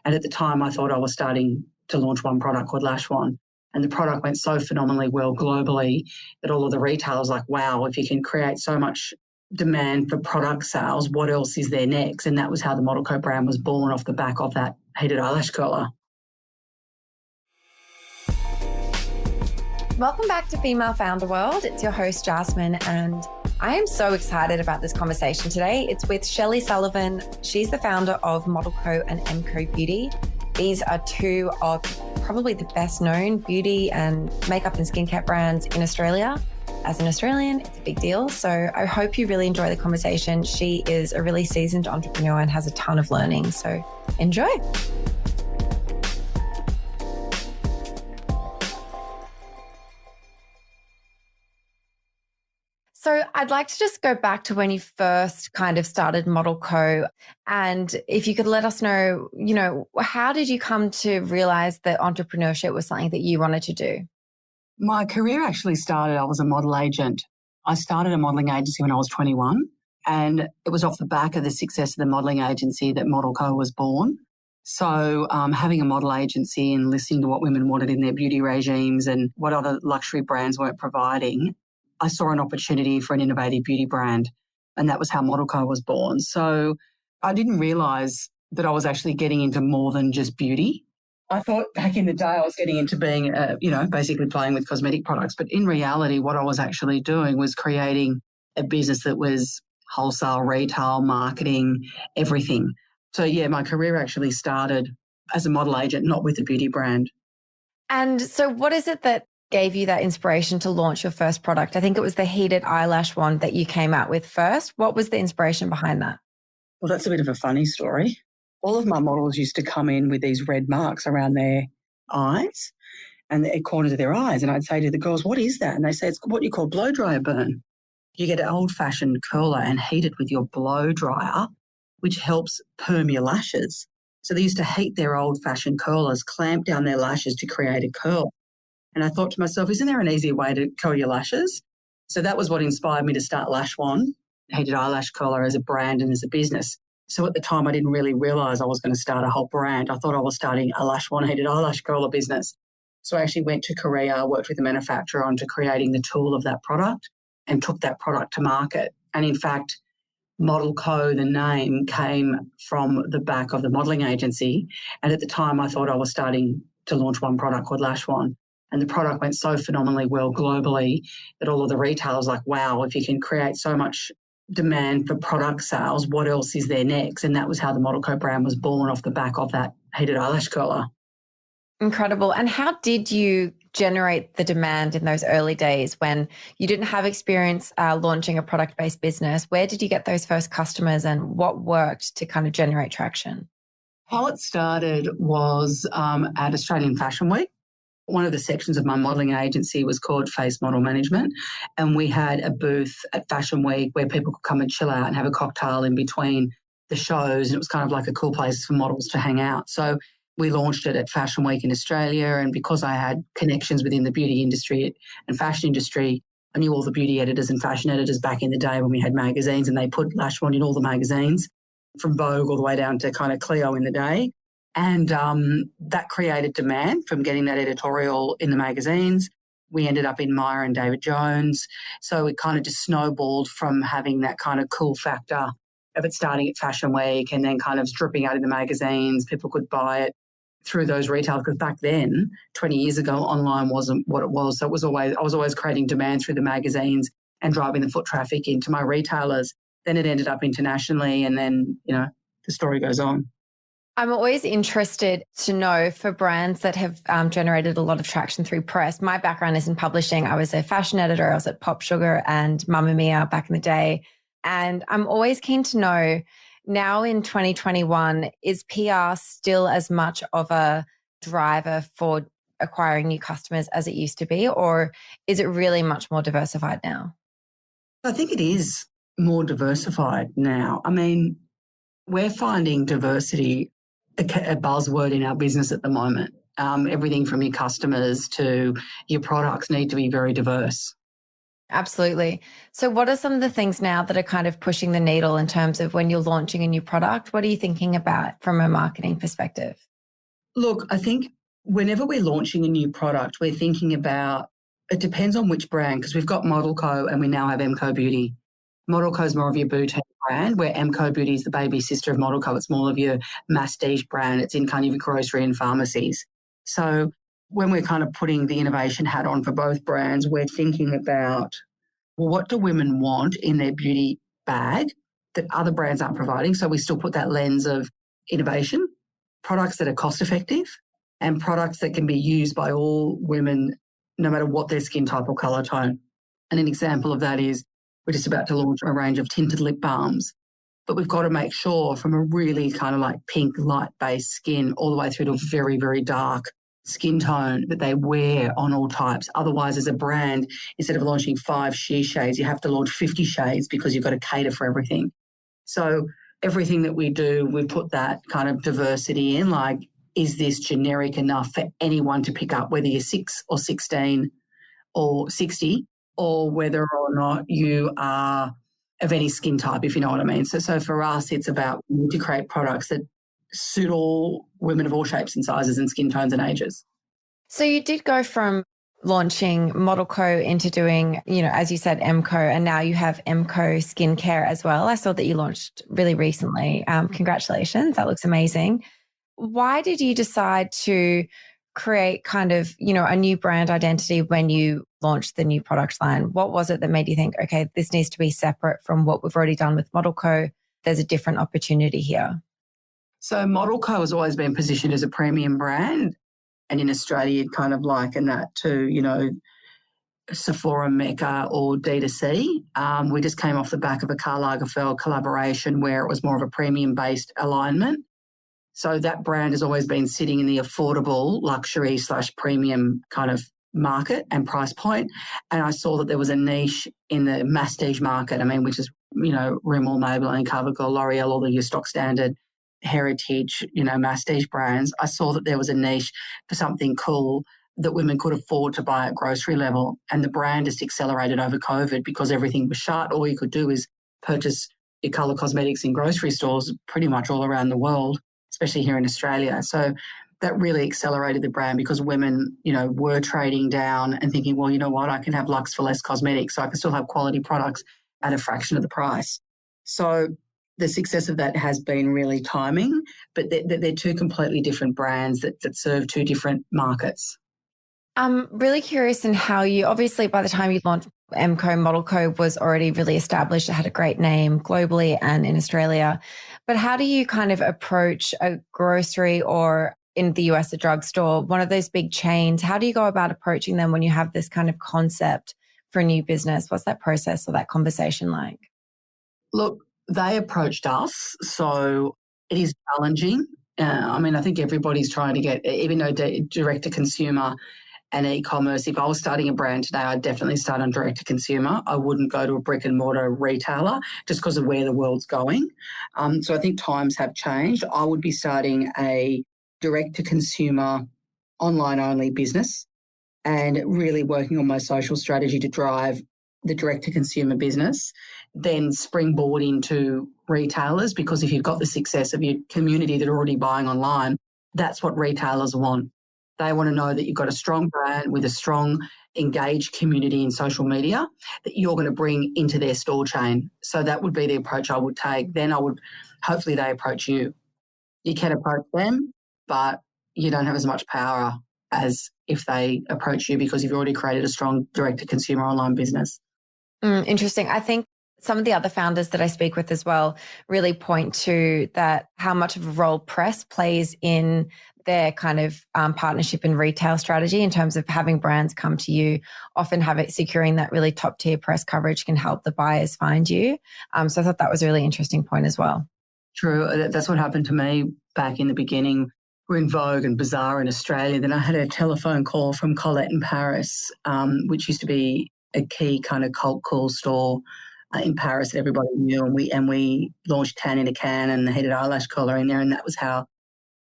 And at the time, I thought I was starting to launch one product called Lash One. And the product went so phenomenally well globally that all of the retailers were like, wow, if you can create so much demand for product sales, what else is there next? And that was how the ModelCo brand was born, off the back of that heated eyelash curler. Welcome back to Female Founder World. It's your host, Jasmine, and I am so excited about this conversation today. It's with Shelley Sullivan. She's the founder of ModelCo and MCoBeauty. These are two of probably the best known beauty and makeup and skincare brands in Australia. As an Australian, it's a big deal. So I hope you really enjoy the conversation. She is a really seasoned entrepreneur and has a ton of learning. So enjoy. So I'd like to just go back to when you first kind of started ModelCo, and if you could let us know, how did you come to realize that entrepreneurship was something that you wanted to do? My career actually started, I was a model agent. I started a modelling agency when I was 21, and it was off the back of the success of the modelling agency that ModelCo was born. So having a model agency and listening to what women wanted in their beauty regimes and what other luxury brands weren't providing, I saw an opportunity for an innovative beauty brand, and that was how ModelCo was born. So I didn't realise that I was actually getting into more than just beauty. I thought back in the day I was getting into being, basically playing with cosmetic products. But in reality, what I was actually doing was creating a business that was wholesale, retail, marketing, everything. So, yeah, my career actually started as a model agent, not with a beauty brand. And so what is it that gave you that inspiration to launch your first product? I think it was the heated eyelash one that you came out with first. What was the inspiration behind that? Well, that's a bit of a funny story. All of my models used to come in with these red marks around their eyes and the corners of their eyes. And I'd say to the girls, what is that? And they say, it's what you call blow dryer burn. You get an old-fashioned curler and heat it with your blow dryer, which helps perm your lashes. So they used to heat their old-fashioned curlers, clamp down their lashes to create a curl. And I thought to myself, isn't there an easier way to curl your lashes? So that was what inspired me to start Lash One, heated eyelash curler, as a brand and as a business. So at the time, I didn't really realise I was going to start a whole brand. I thought I was starting a Lash One heated eyelash curler business. So I actually went to Korea, worked with the manufacturer onto creating the tool of that product and took that product to market. And in fact, ModelCo, the name, came from the back of the modelling agency. And at the time, I thought I was starting to launch one product called Lash One. And the product went so phenomenally well globally that all of the retailers were like, wow, if you can create so much demand for product sales, what else is there next? And that was how the ModelCo brand was born, off the back of that heated eyelash curler. Incredible. And how did you generate the demand in those early days when you didn't have experience launching a product-based business? Where did you get those first customers and what worked to kind of generate traction? How it started was at Australian Fashion Week. One of the sections of my modelling agency was called Face Model Management, and we had a booth at Fashion Week where people could come and chill out and have a cocktail in between the shows, and it was kind of like a cool place for models to hang out. So we launched it at Fashion Week in Australia, and because I had connections within the beauty industry and fashion industry, I knew all the beauty editors and fashion editors back in the day when we had magazines, and they put Lash One in all the magazines, from Vogue all the way down to kind of Clio in the day. And that created demand from getting that editorial in the magazines. We ended up in Myer and David Jones. So it kind of just snowballed from having that kind of cool factor of it starting at Fashion Week and then kind of dripping out in the magazines. People could buy it through those retailers, because back then, 20 years ago, online wasn't what it was. So I was always creating demand through the magazines and driving the foot traffic into my retailers. Then it ended up internationally, and then, the story goes on. I'm always interested to know, for brands that have generated a lot of traction through press. My background is in publishing. I was a fashion editor. I was at Pop Sugar and Mamma Mia back in the day. And I'm always keen to know, now in 2021, is PR still as much of a driver for acquiring new customers as it used to be? Or is it really much more diversified now? I think it is more diversified now. I mean, we're finding diversity a buzzword in our business at the moment. Everything from your customers to your products need to be very diverse. Absolutely. So what are some of the things now that are kind of pushing the needle in terms of when you're launching a new product? What are you thinking about from a marketing perspective? Look, I think whenever we're launching a new product, we're thinking about, it depends on which brand, because we've got ModelCo and we now have MCoBeauty. ModelCo is more of your boutique brand, where MCoBeauty is the baby sister of ModelCo. It's more of your masstige brand. It's in kind of your grocery and pharmacies. So when we're kind of putting the innovation hat on for both brands, we're thinking about, well, what do women want in their beauty bag that other brands aren't providing? So we still put that lens of innovation, products that are cost effective, and products that can be used by all women, no matter what their skin type or colour tone. And an example of that is we're just about to launch a range of tinted lip balms, but we've got to make sure from a really kind of like pink light-based skin all the way through to a very, very dark skin tone that they wear on all types. Otherwise, as a brand, instead of launching 5 sheer shades, you have to launch 50 shades because you've got to cater for everything. So everything that we do, we put that kind of diversity in, like, is this generic enough for anyone to pick up, whether you're 6 or 16 or 60, or whether or not you are of any skin type, if you know what I mean. So for us, it's about we need to create products that suit all women of all shapes and sizes and skin tones and ages. So you did go from launching ModelCo into doing, as you said, MCo, and now you have MCo skincare as well. I saw that you launched really recently. Congratulations. That looks amazing. Why did you decide to create kind of, a new brand identity when you launched the new product line? What was it that made you think, okay, this needs to be separate from what we've already done with ModelCo? There's a different opportunity here. So ModelCo has always been positioned as a premium brand. And in Australia, you'd kind of liken that to, Sephora, Mecca or D2C. We just came off the back of a Karl Lagerfeld collaboration where it was more of a premium-based alignment. So that brand has always been sitting in the affordable luxury / premium kind of market and price point. And I saw that there was a niche in the masstige market, which is, Rimmel, Maybelline, CoverGirl, L'Oreal, all your stock standard heritage, masstige brands. I saw that there was a niche for something cool that women could afford to buy at grocery level. And the brand just accelerated over COVID because everything was shut. All you could do is purchase your colour cosmetics in grocery stores pretty much all around the world, especially here in Australia. So that really accelerated the brand because women, were trading down and thinking, well, you know what, I can have Lux for less cosmetics, so I can still have quality products at a fraction of the price. So the success of that has been really timing, but they're two completely different brands that serve two different markets. I'm really curious in how you, obviously by the time you launched MCo, ModelCo was already really established. It had a great name globally and in Australia. But how do you kind of approach a grocery or in the US, a drugstore, one of those big chains? How do you go about approaching them when you have this kind of concept for a new business? What's that process or that conversation like? Look, they approached us, so it is challenging. I think everybody's trying to get, even though direct to consumer and e-commerce, if I was starting a brand today, I'd definitely start on direct to consumer. I wouldn't go to a brick and mortar retailer just because of where the world's going. So I think times have changed. I would be starting a direct to consumer online only business and really working on my social strategy to drive the direct to consumer business, then springboard into retailers, because if you've got the success of your community that are already buying online, that's what retailers want. They want to know that you've got a strong brand with a strong engaged community in social media that you're going to bring into their store chain. So that would be the approach I would take. Then hopefully they approach you. You can approach them, but you don't have as much power as if they approach you because you've already created a strong direct to consumer online business. Interesting. I think some of the other founders that I speak with as well really point to that how much of a role press plays in their kind of partnership and retail strategy in terms of having brands come to you, often securing that really top tier press coverage can help the buyers find you. So I thought that was a really interesting point as well. True. That's what happened to me back in the beginning. We're in Vogue and Bazaar in Australia. Then I had a telephone call from Colette in Paris, which used to be a key kind of cult cool store in Paris that everybody knew. And we launched Tan in a Can and the heated eyelash color in there. And that was how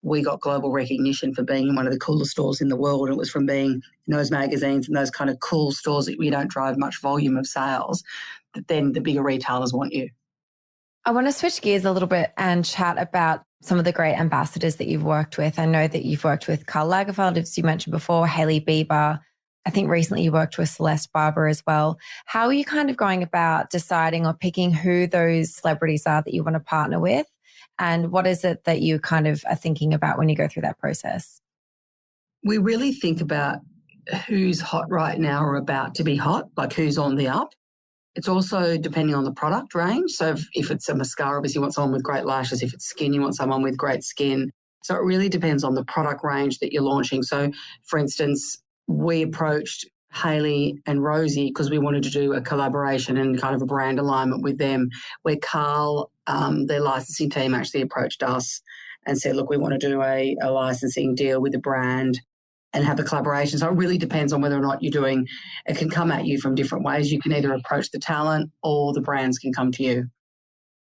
we got global recognition for being in one of the coolest stores in the world. It was from being in those magazines and those kind of cool stores that we don't drive much volume of sales, that then the bigger retailers want you. I want to switch gears a little bit and chat about some of the great ambassadors that you've worked with. I know that you've worked with Karl Lagerfeld, as you mentioned before, Hailey Bieber. I think recently you worked with Celeste Barber as well. How are you kind of going about deciding or picking who those celebrities are that you want to partner with? And what is it that you kind of are thinking about when you go through that process? We really think about who's hot right now or about to be hot, like who's on the up. It's also depending on the product range. So if it's a mascara, obviously you want someone with great lashes. If it's skin, you want someone with great skin. So it really depends on the product range that you're launching. So, for instance, we approached Hailey and Rosie because we wanted to do a collaboration and kind of a brand alignment with them, where Karl, their licensing team, actually approached us and said, look, we want to do a licensing deal with the brand and have a collaboration. So it really depends on whether or not you're doing, it can come at you from different ways. You can either approach the talent or the brands can come to you.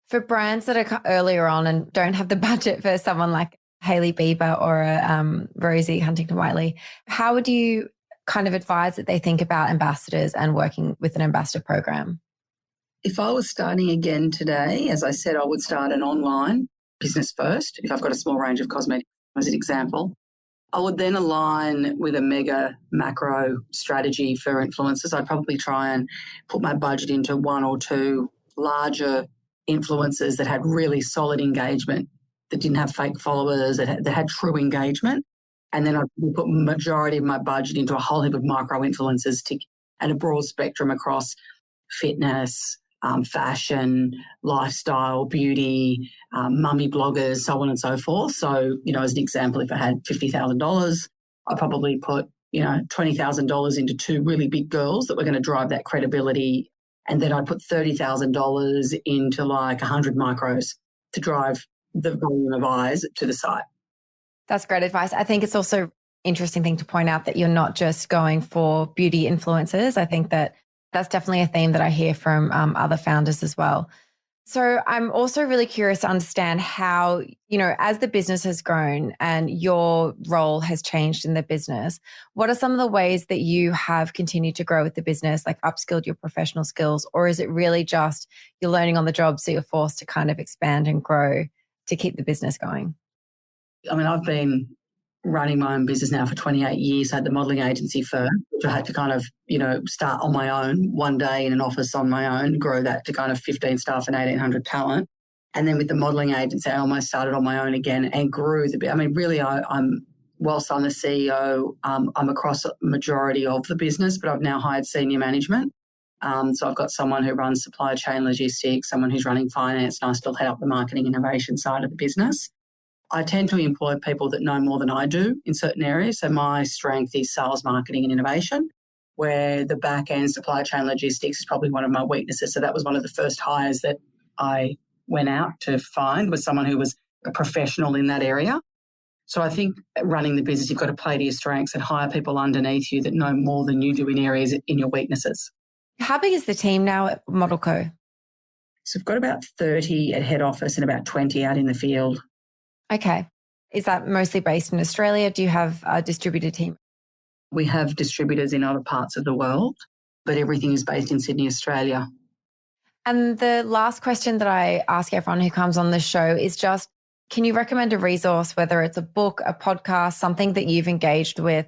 For brands that are earlier on and don't have the budget for someone like Hailey Bieber or Rosie Huntington-Whiteley, how would you kind of advise that they think about ambassadors and working with an ambassador program? If I was starting again today, as I said, I would start an online business first. If I've got a small range of cosmetics, as an example, I would then align with a mega macro strategy for influencers. I'd probably try and put my budget into one or two larger influencers that had really solid engagement, that didn't have fake followers, that had true engagement. And then I'd put majority of my budget into a whole heap of micro influencers and a broad spectrum across fitness, fashion, lifestyle, beauty, mummy bloggers, so on and so forth. So, as an example, if I had $50,000, I'd probably put, $20,000 into two really big girls that were going to drive that credibility. And then I'd put $30,000 into like 100 micros to drive the volume of eyes to the site. That's great advice. I think it's also interesting thing to point out that you're not just going for beauty influencers. I think that's definitely a theme that I hear from other founders as well. So I'm also really curious to understand how, as the business has grown and your role has changed in the business, what are some of the ways that you have continued to grow with the business, like upskilled your professional skills, or is it really just you're learning on the job, so you're forced to kind of expand and grow to keep the business going? I mean, I've been running my own business now for 28 years. I had the modelling agency first, which I had to kind of, start on my own one day in an office on my own, grow that to kind of 15 staff and 1,800 talent. And then with the modelling agency, I almost started on my own again and grew the bit. I mean, really, whilst I'm the CEO, I'm across a majority of the business, but I've now hired senior management. So I've got someone who runs supply chain logistics, someone who's running finance, and I still head up the marketing innovation side of the business. I tend to employ people that know more than I do in certain areas. So my strength is sales, marketing and innovation, where the back end supply chain logistics is probably one of my weaknesses. So that was one of the first hires that I went out to find, was someone who was a professional in that area. So I think running the business, you've got to play to your strengths and hire people underneath you that know more than you do in areas in your weaknesses. How big is the team now at ModelCo? So we've got about 30 at head office and about 20 out in the field. Okay. Is that mostly based in Australia? Do you have a distributed team? We have distributors in other parts of the world, but everything is based in Sydney, Australia. And the last question that I ask everyone who comes on the show is just, can you recommend a resource, whether it's a book, a podcast, something that you've engaged with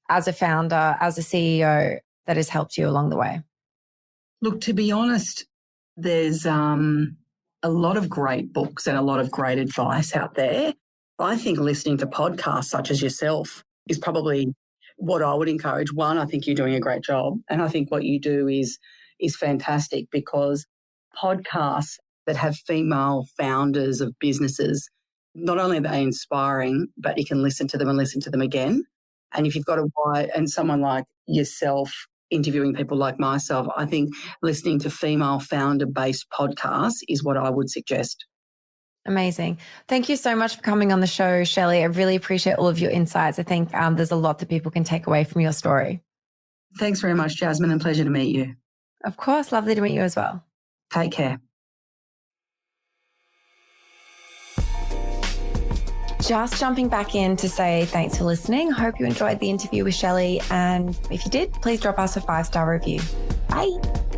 as a founder, as a CEO, that has helped you along the way? Look, to be honest, there's a lot of great books and a lot of great advice out there. I think listening to podcasts such as yourself is probably what I would encourage. One, I think you're doing a great job. And I think what you do is fantastic, because podcasts that have female founders of businesses, not only are they inspiring, but you can listen to them and listen to them again. And if you've got and someone like yourself interviewing people like myself, I think listening to female founder-based podcasts is what I would suggest. Amazing. Thank you so much for coming on the show, Shelley. I really appreciate all of your insights. I think there's a lot that people can take away from your story. Thanks very much, Jasmine, and pleasure to meet you. Of course. Lovely to meet you as well. Take care. Just jumping back in to say thanks for listening. Hope you enjoyed the interview with Shelley. And if you did, please drop us a 5-star review. Bye.